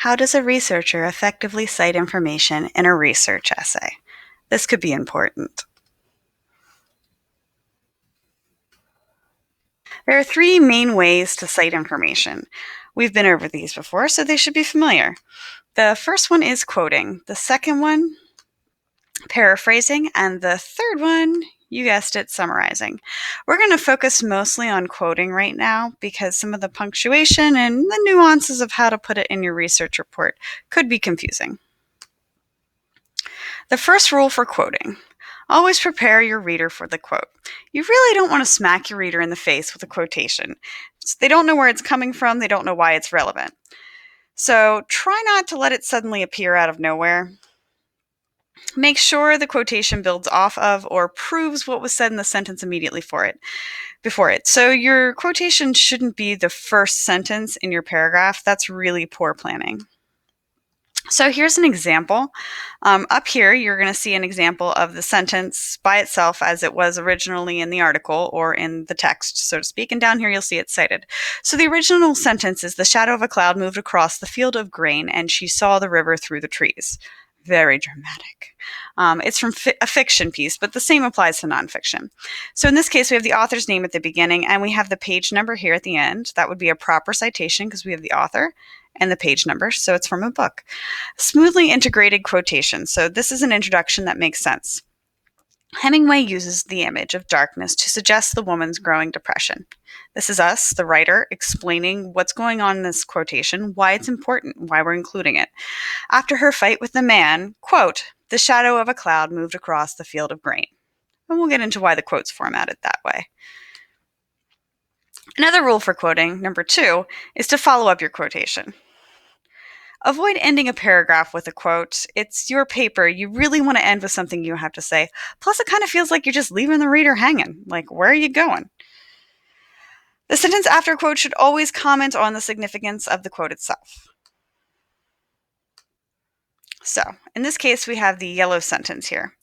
How does a researcher effectively cite information in a research essay? This could be important. There are three main ways to cite information. We've been over these before, so they should be familiar. The first one is quoting. The second one, paraphrasing. And the third one, you guessed it, summarizing. We're going to focus mostly on quoting right now because some of the punctuation and the nuances of how to put it in your research report could be confusing. The first rule for quoting: always prepare your reader for the quote. You really don't want to smack your reader in the face with a quotation. They don't know where it's coming from, they don't know why it's relevant. So try not to let it suddenly appear out of nowhere. Make sure the quotation builds off of or proves what was said in the sentence immediately before it. So your quotation shouldn't be the first sentence in your paragraph. That's really poor planning. So here's an example. Up here, you're going to see an example of the sentence by itself as it was originally in the article or in the text, so to speak. And down here, you'll see it cited. So the original sentence is, "The shadow of a cloud moved across the field of grain, and she saw the river through the trees." Very dramatic. It's from a fiction piece, but the same applies to nonfiction. So in this case, we have the author's name at the beginning, and we have the page number here at the end. That would be a proper citation because we have the author and the page number, so it's from a book. Smoothly integrated quotation. So this is an introduction that makes sense. Hemingway uses the image of darkness to suggest the woman's growing depression. This is us, the writer, explaining what's going on in this quotation, why it's important, why we're including it. After her fight with the man, quote, "The shadow of a cloud moved across the field of grain." And we'll get into why the quote's formatted that way. Another rule for quoting, number 2, is to follow up your quotation. Avoid ending a paragraph with a quote. It's your paper. You really want to end with something you have to say. Plus, it kind of feels like you're just leaving the reader hanging. Like, where are you going? The sentence after a quote should always comment on the significance of the quote itself. So, in this case, we have the yellow sentence here.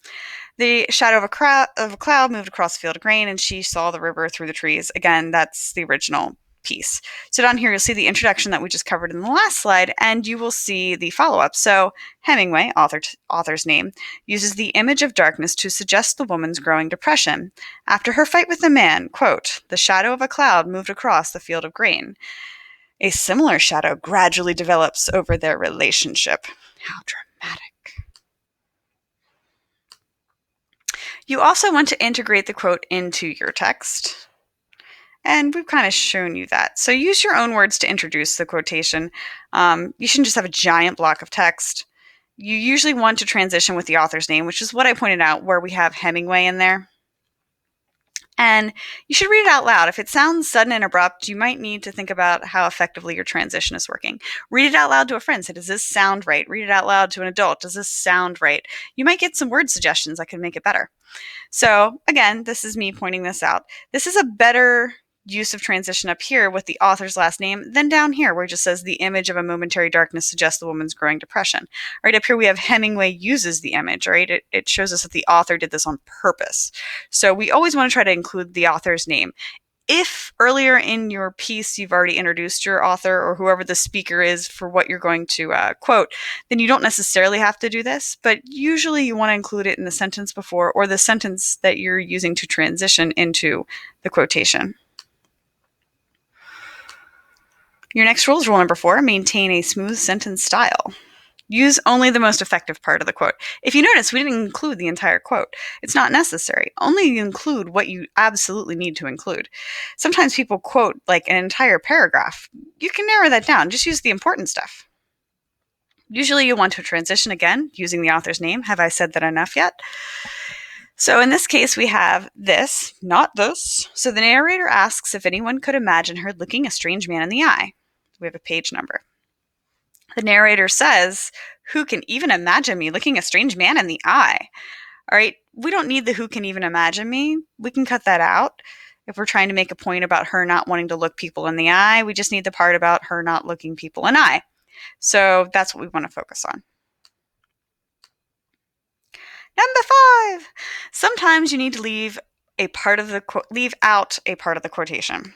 "The shadow of a cloud moved across the field of grain, and she saw the river through the trees." Again, that's the original piece. So down here, you'll see the introduction that we just covered in the last slide, and you will see the follow-up. So Hemingway, author's name, uses the image of darkness to suggest the woman's growing depression. After her fight with the man, quote, "The shadow of a cloud moved across the field of grain. A similar shadow gradually develops over their relationship." How dramatic. You also want to integrate the quote into your text. And we've kind of shown you that. So use your own words to introduce the quotation. You shouldn't just have a giant block of text. You usually want to transition with the author's name, which is what I pointed out where we have Hemingway in there. And you should read it out loud. If it sounds sudden and abrupt, you might need to think about how effectively your transition is working. Read it out loud to a friend. Say, does this sound right? Read it out loud to an adult. Does this sound right? You might get some word suggestions that can make it better. So again, this is me pointing this out. This is a better use of transition up here with the author's last name than down here where it just says, "The image of a momentary darkness suggests the woman's growing depression." Right up here we have Hemingway uses the image, right? It shows us that the author did this on purpose. So we always want to try to include the author's name. If earlier in your piece you've already introduced your author or whoever the speaker is for what you're going to quote, then you don't necessarily have to do this, but usually you want to include it in the sentence before or the sentence that you're using to transition into the quotation. Your next rule is rule number 4, maintain a smooth sentence style. Use only the most effective part of the quote. If you notice, we didn't include the entire quote. It's not necessary. Only include what you absolutely need to include. Sometimes people quote like an entire paragraph. You can narrow that down. Just use the important stuff. Usually you want to transition again using the author's name. Have I said that enough yet? So in this case, we have this, not this. So the narrator asks if anyone could imagine her looking a strange man in the eye. We have a page number. The narrator says, "Who can even imagine me looking a strange man in the eye?" All right, we don't need the "who can even imagine me." We can cut that out. If we're trying to make a point about her not wanting to look people in the eye, we just need the part about her not looking people in the eye. So that's what we want to focus on. Number 5, sometimes you need to leave out a part of the quotation.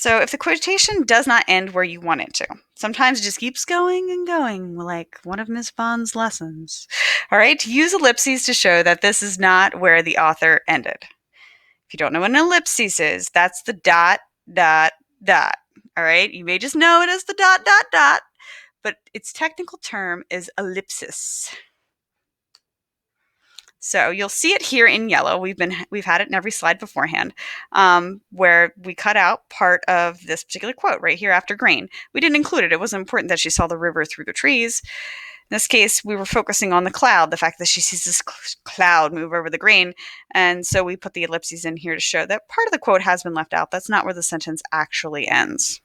So if the quotation does not end where you want it to, sometimes it just keeps going and going, like one of Miss Bond's lessons. All right, use ellipses to show that this is not where the author ended. If you don't know what an ellipsis is, that's the dot, dot, dot. All right, you may just know it as the dot, dot, dot, but its technical term is ellipsis. So you'll see it here in yellow. We've had it in every slide beforehand, where we cut out part of this particular quote right here after grain. We didn't include it. It wasn't important that she saw the river through the trees. In this case, we were focusing on the cloud, the fact that she sees this cloud move over the grain. And so we put the ellipses in here to show that part of the quote has been left out. That's not where the sentence actually ends.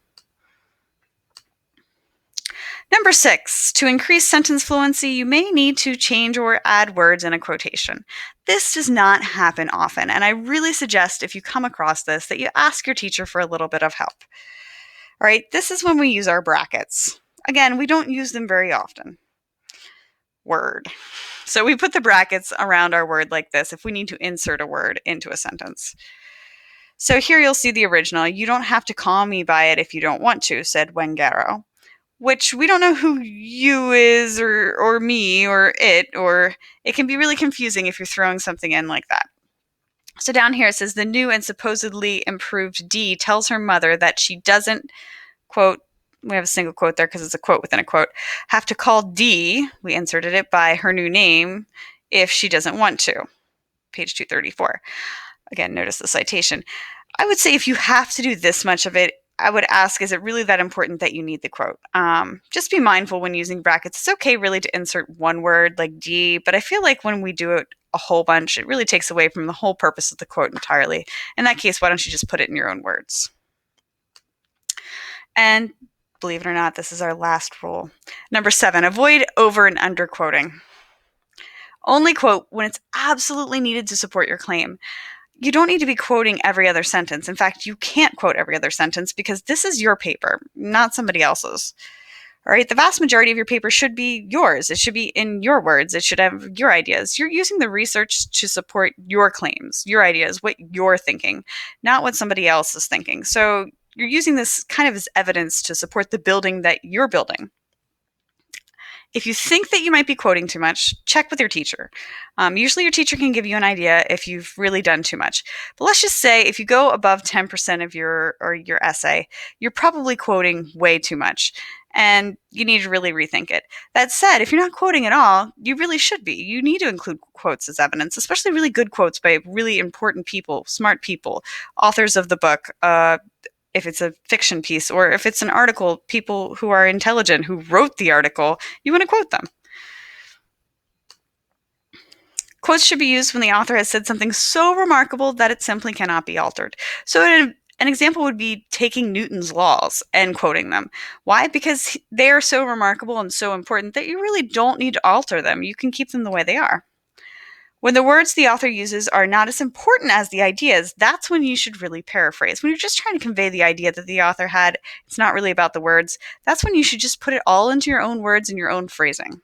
Number 6, to increase sentence fluency, you may need to change or add words in a quotation. This does not happen often, and I really suggest if you come across this that you ask your teacher for a little bit of help. All right, this is when we use our brackets. Again, we don't use them very often. Word. So we put the brackets around our word like this if we need to insert a word into a sentence. So here you'll see the original. You don't have to call me by it if you don't want to, said Wengaro. Which we don't know who you is or me or it can be really confusing if you're throwing something in like that. So down here it says the new and supposedly improved D tells her mother that she doesn't, quote, we have a single quote there because it's a quote within a quote, have to call D, we inserted it, by her new name if she doesn't want to. Page 234. Again, notice the citation. I would say if you have to do this much of it, I would ask, is it really that important that you need the quote? Just be mindful when using brackets. It's okay really to insert one word like D, but I feel like when we do it a whole bunch, it really takes away from the whole purpose of the quote entirely. In that case, why don't you just put it in your own words? And believe it or not, this is our last rule. Number 7, avoid over and under quoting. Only quote when it's absolutely needed to support your claim. You don't need to be quoting every other sentence. In fact, you can't quote every other sentence because this is your paper, not somebody else's. All right, the vast majority of your paper should be yours. It should be in your words. It should have your ideas. You're using the research to support your claims, your ideas, what you're thinking, not what somebody else is thinking. So you're using this kind of as evidence to support the building that you're building. If you think that you might be quoting too much, check with your teacher. Usually your teacher can give you an idea if you've really done too much. But let's just say if you go above 10% of your essay, you're probably quoting way too much, and you need to really rethink it. That said, if you're not quoting at all, you really should be. You need to include quotes as evidence, especially really good quotes by really important people, smart people, authors of the book, if it's a fiction piece, or if it's an article, people who are intelligent, who wrote the article, you want to quote them. Quotes should be used when the author has said something so remarkable that it simply cannot be altered. So an example would be taking Newton's laws and quoting them. Why? Because they are so remarkable and so important that you really don't need to alter them. You can keep them the way they are. When the words the author uses are not as important as the ideas, that's when you should really paraphrase. When you're just trying to convey the idea that the author had, it's not really about the words, that's when you should just put it all into your own words and your own phrasing.